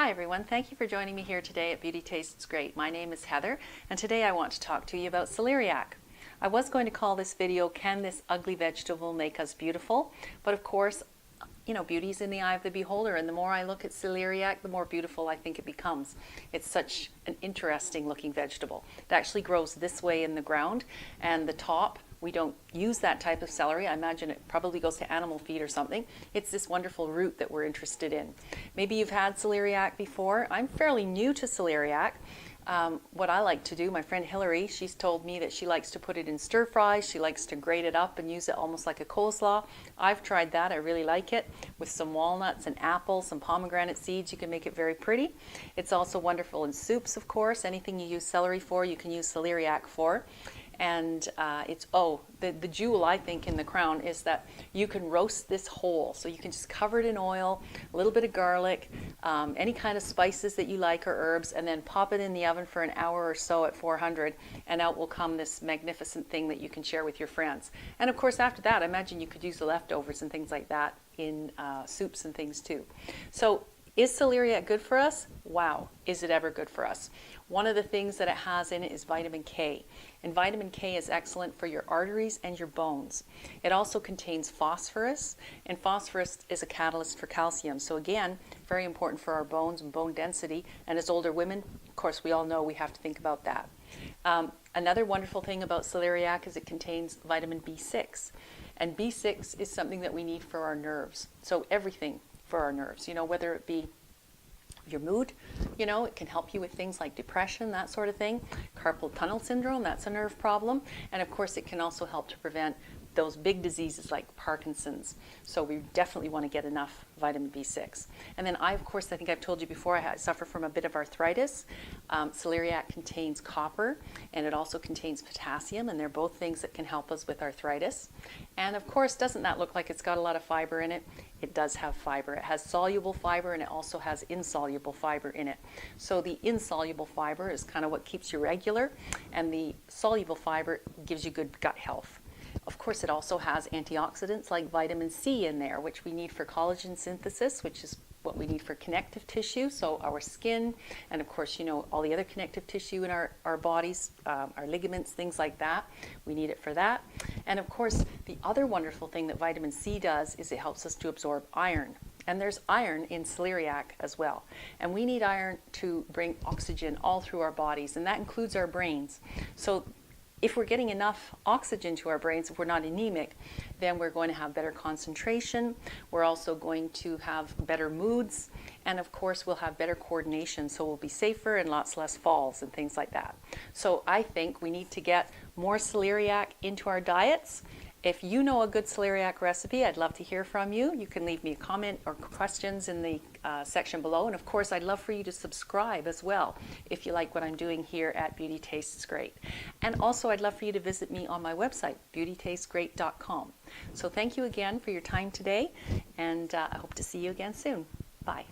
Hi everyone, thank you for joining me here today at Beauty Tastes Great. My name is Heather and today I want to talk to you about celeriac. I was going to call this video, Can This Ugly Vegetable Make Us Beautiful? But of course, beauty's in the eye of the beholder, and the more I look at celeriac, the more beautiful I think it becomes. It's such an interesting looking vegetable. It actually grows this way in the ground, and the top, we don't use that type of celery. I imagine it probably goes to animal feed or something. It's this wonderful root that we're interested in. Maybe you've had celeriac before. I'm fairly new to celeriac. What I like to do, my friend Hillary, she's told me that she likes to put it in stir fries. She likes to grate it up and use it almost like a coleslaw. I've tried that. I really like it. With some walnuts and apples, some pomegranate seeds, you can make it very pretty. It's also wonderful in soups, of course. Anything you use celery for, you can use celeriac for. And the jewel, I think, in the crown is that you can roast this whole. So you can just cover it in oil, a little bit of garlic, any kind of spices that you like or herbs, and then pop it in the oven for an hour or so at 400, and out will come this magnificent thing that you can share with your friends. And of course, after that, I imagine you could use the leftovers and things like that in soups and things too. So is celeriac good for us? Wow, is it ever good for us? One of the things that it has in it is vitamin K. And vitamin K is excellent for your arteries and your bones. It also contains phosphorus, and phosphorus is a catalyst for calcium. So again, very important for our bones and bone density. And as older women, of course, we all know we have to think about that. Another wonderful thing about celeriac is it contains vitamin B6. And B6 is something that we need for our nerves. So everything for our nerves, whether it be your mood, it can help you with things like depression, that sort of thing. Carpal tunnel syndrome, that's a nerve problem. And of course, it can also help to prevent those big diseases like Parkinson's. So we definitely want to get enough vitamin B6. And then I think I've told you before, I suffer from a bit of arthritis. Celeriac contains copper, and it also contains potassium, and they're both things that can help us with arthritis. And of course, doesn't that look like it's got a lot of fiber in it? It does have fiber. It has soluble fiber, and it also has insoluble fiber in it. So the insoluble fiber is kind of what keeps you regular, and the soluble fiber gives you good gut health. Of course, it also has antioxidants like vitamin C in there, which we need for collagen synthesis, which is what we need for connective tissue, so our skin, and of course, all the other connective tissue in our bodies, our ligaments, things like that. We need it for that. And of course, the other wonderful thing that vitamin C does is it helps us to absorb iron. And there's iron in celeriac as well. And we need iron to bring oxygen all through our bodies, and that includes our brains. So if we're getting enough oxygen to our brains, if we're not anemic, then we're going to have better concentration. We're also going to have better moods. And of course, we'll have better coordination. So we'll be safer and lots less falls and things like that. So I think we need to get more celeriac into our diets. If you know a good celeriac recipe, I'd love to hear from you. You can leave me a comment or questions in the section below. And of course, I'd love for you to subscribe as well if you like what I'm doing here at Beauty Tastes Great. And also, I'd love for you to visit me on my website, beautytastesgreat.com. So thank you again for your time today, and I hope to see you again soon. Bye.